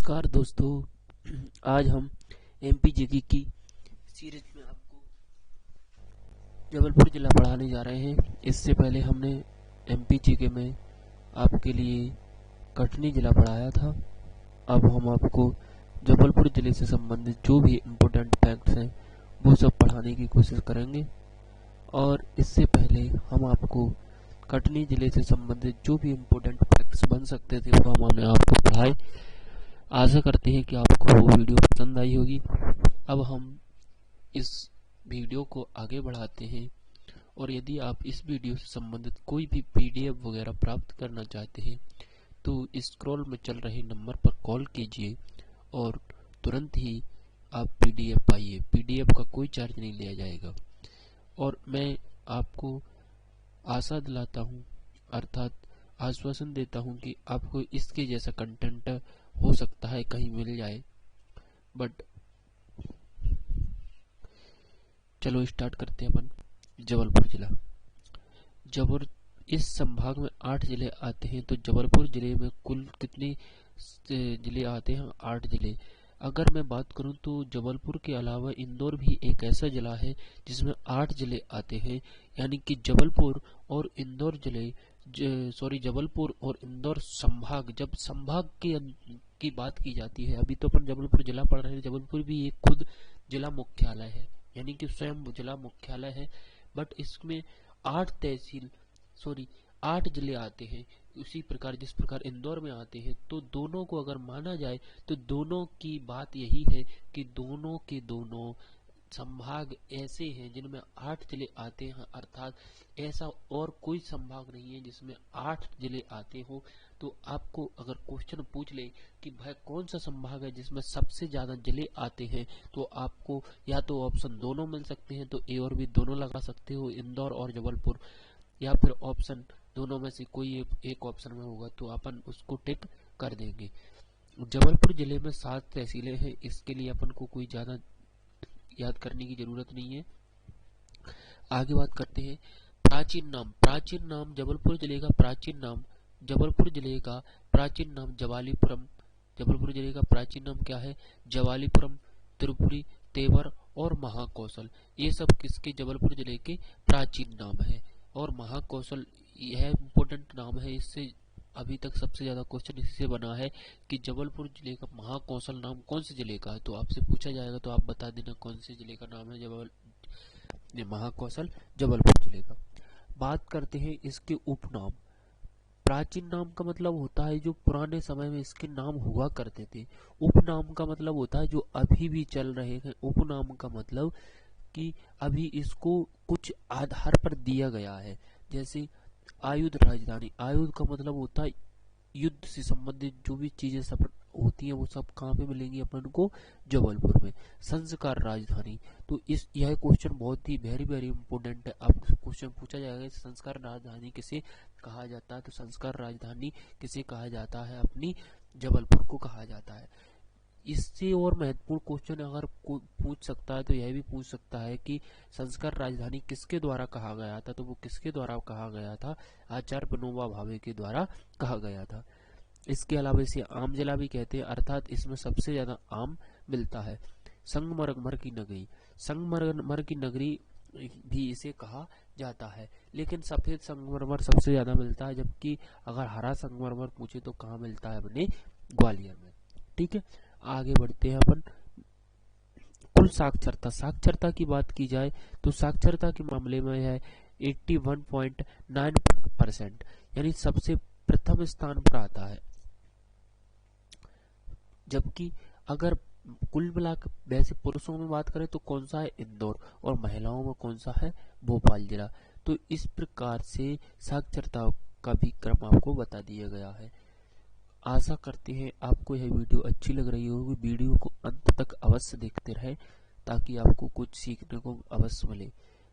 नमस्कार दोस्तों। आज हम एमपी जीके की सीरीज में आपको जबलपुर जिला पढ़ाने जा रहे हैं। इससे पहले हमने एमपी जीके में आपके लिए कटनी जिला पढ़ाया था। अब हम आपको जबलपुर जिले से संबंधित जो भी इम्पोर्टेंट फैक्ट्स हैं वो सब पढ़ाने की कोशिश करेंगे। और इससे पहले हम आपको कटनी जिले से संबंधित जो भी इम्पोर्टेंट फैक्ट्स बन सकते थे वो हमने आपको पढ़ाए। आशा करते हैं कि आपको वो वीडियो पसंद आई होगी। अब हम इस वीडियो को आगे बढ़ाते हैं, और यदि आप इस वीडियो से संबंधित कोई भी पीडीएफ वगैरह प्राप्त करना चाहते हैं तो स्क्रॉल में चल रहे नंबर पर कॉल कीजिए और तुरंत ही आप पीडीएफ पाइए। पीडीएफ का कोई चार्ज नहीं लिया जाएगा। और मैं आपको आशा दिलाता हूँ, अर्थात आश्वासन देता हूँ कि आपको इसके जैसा कंटेंट हो सकता है कहीं मिल जाए। बट चलो स्टार्ट करते हैं अपन। जबलपुर जिला। जबलपुर इस संभाग में 8 जिले आते हैं। तो जबलपुर जिले में कुल कितने जिले आते हैं? 8 जिले। अगर मैं बात करूं तो जबलपुर के अलावा इंदौर भी एक ऐसा जिला है जिसमें 8 जिले आते हैं। यानी कि जबलपुर और इंदौर जिले जबलपुर और इंदौर संभाग, जब संभाग की बात की जाती है, अभी तो अपन जबलपुर जिला पढ़ रहे हैं। जबलपुर भी एक खुद जिला मुख्यालय है, यानी कि स्वयं जिला मुख्यालय है। बट इसमें 8 जिले आते हैं। उसी प्रकार जिस प्रकार इंदौर में आते हैं, तो दोनों को अगर माना जाए तो दोनों की बात यही है कि दोनों के दोनों संभाग ऐसे हैं जिनमें 8 जिले आते हैं। अर्थात ऐसा और कोई संभाग नहीं है जिसमें 8 जिले आते हो। तो आपको अगर क्वेश्चन पूछ ले कि भाई कौन सा संभाग है जिसमें सबसे ज्यादा जिले आते हैं, तो आपको या तो ऑप्शन दोनों मिल सकते हैं, तो ए और बी दोनों लगा सकते हो, इंदौर और जबलपुर, या फिर ऑप्शन दोनों में से कोई एक ऑप्शन में होगा तो अपन उसको टिक कर देंगे। जबलपुर जिले में 7 तहसीलें हैं। इसके लिए अपन को कोई ज्यादा याद करने की जरूरत नहीं है। आगे बात करते हैं प्राचीन नाम। प्राचीन नाम जबलपुर जिले का प्राचीन नाम जवालीपुरम। जबलपुर जिले का प्राचीन नाम क्या है? जवालीपुरम, त्रिपुरी, तेवर और महाकौशल। ये सब किसके? जबलपुर जिले के प्राचीन नाम है। और महाकौशल यह इम्पोर्टेंट नाम है। इससे अभी तक सबसे ज्यादा क्वेश्चन इससे बना है कि जबलपुर जिले का महाकौशल नाम कौन से जिले का है। तो आपसे पूछा जाएगा तो आप बता देना कौन से जिले का नाम है महाकौशल जबलपुर जिले का। बात करते हैं इसके उपनाम। प्राचीन नाम का मतलब होता है जो पुराने समय में इसके नाम हुआ करते थे। उपनाम का मतलब होता है जो अभी भी चल रहे हैं। उपनाम का मतलब कि अभी इसको कुछ आधार पर दिया गया है। जैसे आयुध राजधानी। आयुध का मतलब होता है युद्ध से संबंधित जो भी चीजें सब होती हैं वो सब कहाँ पे मिलेंगी अपन को? जबलपुर में। संस्कार राजधानी। तो यह क्वेश्चन बहुत ही वेरी वेरी इंपॉर्टेंट है। आपको क्वेश्चन पूछा जाएगा संस्कार राजधानी किसे कहा जाता है, तो संस्कार राजधानी किसे कहा जाता है? अपनी जबलपुर को कहा जाता है। इससे और महत्वपूर्ण क्वेश्चन अगर पूछ सकता है तो यह भी पूछ सकता है कि संस्कार राजधानी किसके द्वारा कहा गया था? तो वो किसके द्वारा कहा गया था? आचार्य विनोबा भावे के द्वारा कहा गया था। इसके अलावा इसे आम जिला भी कहते हैं, अर्थात इसमें सबसे ज्यादा आम मिलता है। संगमरमर की नगरी। संगमरमर की नगरी भी इसे कहा जाता है, लेकिन सफेद संगमरमर सबसे ज्यादा मिलता है, जबकि अगर हरा संगमरमर पूछे तो कहाँ मिलता है? अपने ग्वालियर में। ठीक है, आगे बढ़ते हैं अपन। कुल साक्षरता। साक्षरता की बात की जाए तो साक्षरता के मामले में है 81.9%, यानी सबसे प्रथम स्थान पर आता है। जबकि अगर कुल मिलाकर वैसे पुरुषों में बात करें तो कौन सा है? इंदौर। और महिलाओं में कौन सा है? भोपाल जिला। तो इस प्रकार से साक्षरता का भी क्रम आपको बता दिया गया है। आशा करते हैं आपको यह वीडियो अच्छी लग रही होगी। वीडियो को अंत तक अवश्य देखते रहें ताकि आपको कुछ सीखने को अवश्य मिले।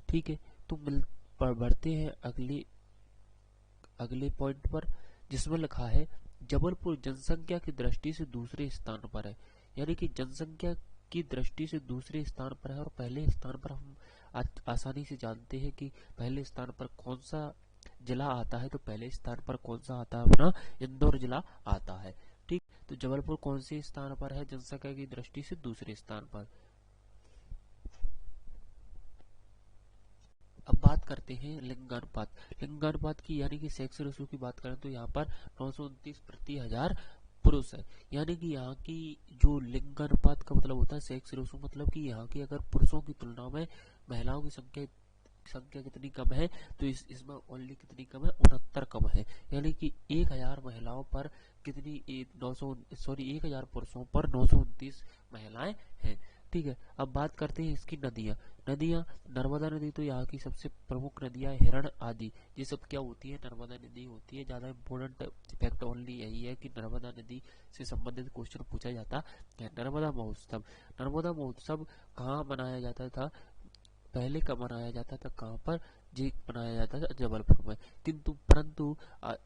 ठीक है, तो बढ़ते हैं अगले पॉइंट पर, जिसमें लिखा है जबलपुर जनसंख्या की दृष्टि से दूसरे स्थान पर है। यानी कि जनसंख्या की दृष्टि से दूसरे स्थान पर है। और पहले स्थान पर हम आसानी से जानते हैं कि पहले स्थान पर कौन सा जिला आता है। तो पहले स्थान पर कौन सा आता है? अपना इंदौर जिला आता है। ठीक, तो जबलपुर कौन से स्थान पर है जनसंख्या की दृष्टि से? दूसरे स्थान पर। अब बात करते हैं लिंगानुपात। लिंगानुपात की यानी कि सेक्स रेशियो की बात करें तो यहाँ पर 929 प्रति हजार पुरुष है। यानी कि यहाँ की जो लिंगानुपात का मतलब होता है सेक्स रेशियो, मतलब कि यहाँ की अगर पुरुषों की तुलना में महिलाओं की संख्या कितनी कम है, तो इसमें ओनली कितनी कम है? 69 कम है। यानी कि 1000 महिलाओं पर कितनी 1000 पुरुषों पर 929 महिलाएं हैं। ठीक है, अब बात करते हैं इसकी नदियाँ। नदियाँ, नर्मदा नदी तो यहाँ की सबसे प्रमुख नदियाँ हिरण आदि, ये सब क्या होती है? नर्मदा नदी होती है। ज़्यादा इम्पोर्टेंट फैक्ट ओनली यही है कि नर्मदा नदी से संबंधित क्वेश्चन पूछा जाता है। नर्मदा महोत्सव, नर्मदा महोत्सव कहाँ मनाया जाता था? पहले कब मनाया जाता था? कहाँ पर? जी, मनाया जाता था जबलपुर में। परंतु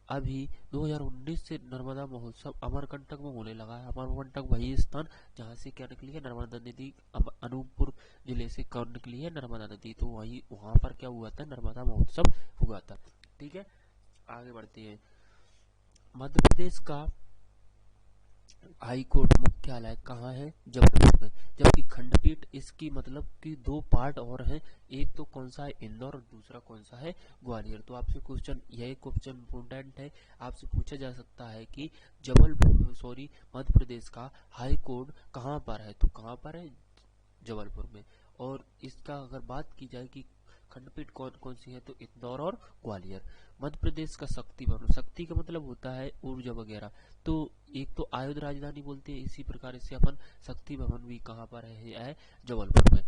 अभी 2019 से नर्मदा महोत्सव अमरकंटक में होने लगा है। अमरकंटक वही स्थान जहाँ से क्या निकली है? नर्मदा नदी। अनूपपुर जिले से कौन निकली है? नर्मदा नदी। तो वहाँ पर क्या हुआ था? नर्मदा महोत्सव हुआ था। ठीक है, आगे बढ़ते हैं। मध्य प्रदेश का हाई कोर्ट मुख्यालय कहाँ है? जबलपुर में। जबकि खंडपीठ इसकी मतलब कि दो पार्ट और हैं, एक तो कौन सा है? इंदौर, और दूसरा कौन सा है? ग्वालियर। तो आपसे क्वेश्चन, यही क्वेश्चन इंपोर्टेंट है, आपसे पूछा जा सकता है कि मध्य प्रदेश का हाई कोर्ट कहाँ पर है? तो कहाँ पर है? जबलपुर में। और इसका अगर बात की जाए कि खंडपीठ कौन कौन सी है, तो इंदौर और ग्वालियर। मध्य प्रदेश का शक्ति भवन, शक्ति का मतलब होता है ऊर्जा वगैरह, तो एक तो आयुध राजधानी बोलते हैं, इसी प्रकार से अपन शक्ति भवन भी कहाँ पर है? जबलपुर में।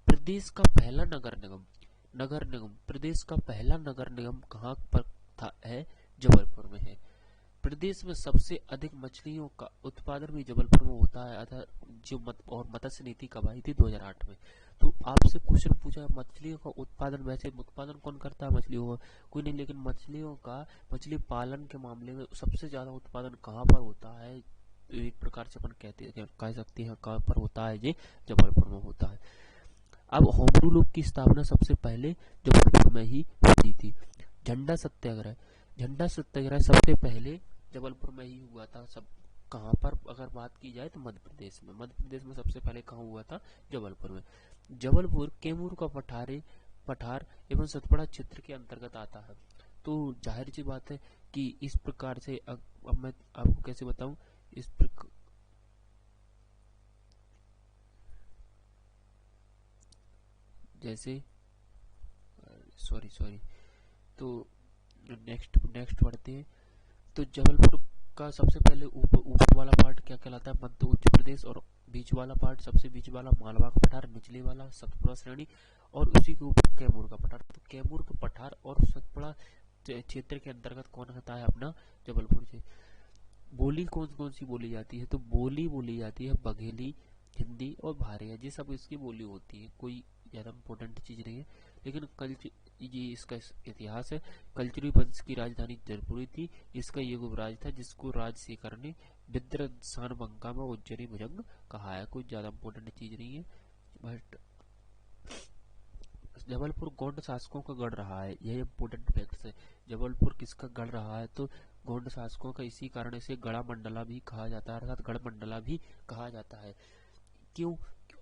प्रदेश का पहला नगर निगम प्रदेश का पहला नगर निगम कहाँ पर था? है जबलपुर में है। प्रदेश में सबसे अधिक मछलियों का उत्पादन भी जबलपुर में होता है। अतः और मत्स्य नीति कब आई थी? 2008 में। तो आपसे क्वेश्चन पूछा है मछलियों का उत्पादन, वैसे उत्पादन कौन करता है मछलियों का? कोई नहीं, लेकिन मछली पालन के मामले में सबसे ज्यादा उत्पादन कहाँ पर होता है? तो एक प्रकार से अपन कह सकते हैं कहाँ पर होता है? ये जबलपुर में होता है। अब होम रूल की स्थापना सबसे पहले जबलपुर में ही हुई थी। झंडा सत्याग्रह, सबसे पहले जबलपुर में ही हुआ था। सब कहाँ पर अगर बात की जाए तो मध्य प्रदेश में सबसे पहले कहाँ हुआ था? जबलपुर में। जबलपुर कैमूर का पठार एवं सतपुड़ा क्षेत्र के अंतर्गत आता है। तो जाहिर सी बात है कि इस प्रकार से अब मैं आपको कैसे बताऊं? इस प्रकार जैसे सॉरी, तो नेक्स्ट पढ़ते हैं। तो जबलपुर का सबसे पहले ऊपर वाला पार्ट क्या कहलाता है? मध्य उच्च प्रदेश। और बीच वाला पार्ट, सबसे बीच वाला मालवा का पठार, निचले वाला सतपुड़ा श्रेणी, और उसी के ऊपर कैमूर का पठार। तो कैमूर के पठार और सतपुड़ा क्षेत्र के अंतर्गत कौन आता है? अपना जबलपुर से। बोली कौन कौन सी बोली जाती है? तो बोली जाती है बघेली, हिंदी और भारिया, ये सब इसकी बोली होती है। कोई ज्यादा इम्पोर्टेंट चीज नहीं है। लेकिन ये इसका इतिहास है। कल्चरी वंश की राजधानी जयपुरी थी। इसका ये युवराज था जिसको राजशेखर ने विद्रसानबंका में उज्जैनी भुजंग कहा है। कोई ज्यादा इम्पोर्टेंट चीज नहीं है। बट जबलपुर गौंड शासकों का गढ़ रहा है, यह इम्पोर्टेंट फैक्ट्स है। जबलपुर किसका गढ़ रहा है? तो गौंड शासकों का। इसी कारण इसे गढ़ा मंडला भी कहा जाता है, अर्थात गढ़ मंडला भी कहा जाता है। क्यों?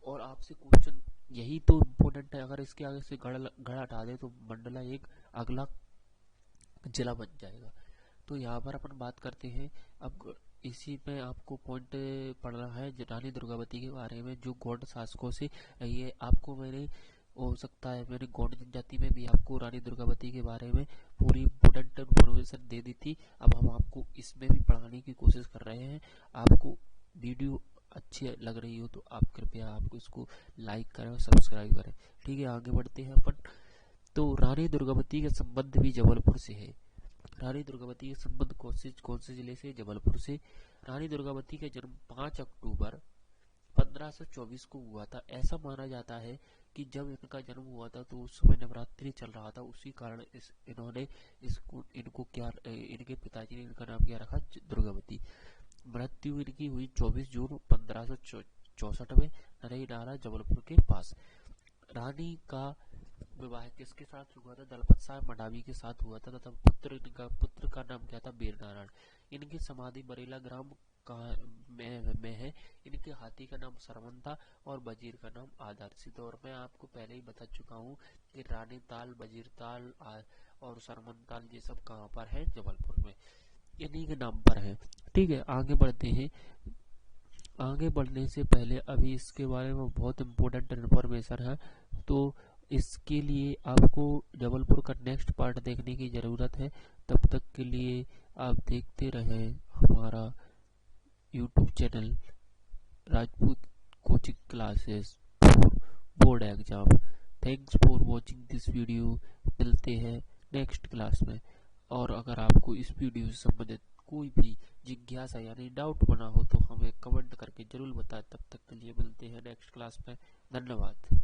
और आपसे क्वेश्चन यही तो इम्पोर्टेंट है। अगर इसके आगे से गढ़ हटा दे तो मंडला एक अगला जिला बन जाएगा। तो यहाँ पर अपन बात करते हैं अब इसी में आपको पॉइंट पढ़ना है रानी दुर्गावती के बारे में, जो गौंड शासकों से। ये आपको मैंने हो सकता है मैंने गौंड जनजाति में भी आपको रानी दुर्गावती के बारे में पूरी इम्पोर्टेंट इन्फॉर्मेशन दे दी थी। अब हम आपको इसमें भी पढ़ाने की कोशिश कर रहे हैं। आपको वीडियो अच्छी लग रही हो तो आप कृपया आपको इसको लाइक करें और सब्सक्राइब करें। ठीक है, आगे बढ़ते हैं अपन। तो रानी दुर्गावती का संबंध भी जबलपुर से है। रानी दुर्गावती का संबंध कौन से जिले से? जबलपुर से। रानी दुर्गावती का जन्म 5 अक्टूबर 1524 को हुआ था। ऐसा माना जाता है कि जब इनका जन्म हुआ था तो उस समय नवरात्रि चल रहा था। उसी कारण इनके पिताजी ने इनका नाम क्या रखा? दुर्गावती। मृत्यु इनकी हुई 24 जून 1564 में नरई नाला जबलपुर के पास। रानी का विवाह किसके साथ हुआ था? दलपत साहब मडावी के साथ हुआ था तथा पुत्र का नाम क्या था? वीर नारायण। इनकी समाधि बरेला ग्राम कहाँ में है। इनके हाथी का नाम सरवन था और वजीर का नाम आदर्श था। और मैं आपको पहले ही बता चुका हूँ कि रानी ताल, वजीर ताल और सरवन ताल ये सब कहाँ पर है, जबलपुर में, इन्हीं के नाम पर है। ठीक है, आगे बढ़ते हैं। आगे बढ़ने से पहले अभी इसके बारे में बहुत इम्पोर्टेंट इन्फॉर्मेशन है, तो इसके लिए आपको जबलपुर का नेक्स्ट पार्ट देखने की ज़रूरत है। तब तक के लिए आप देखते रहें हमारा YouTube channel Rajput coaching classes for board exam. Thanks for watching this video. मिलते हैं नेक्स्ट क्लास में। और अगर आपको इस वीडियो से संबंधित कोई भी जिज्ञासा यानी डाउट बना हो तो हमें कमेंट करके जरूर बताएं। तब तक के लिए मिलते हैं नेक्स्ट क्लास में। धन्यवाद।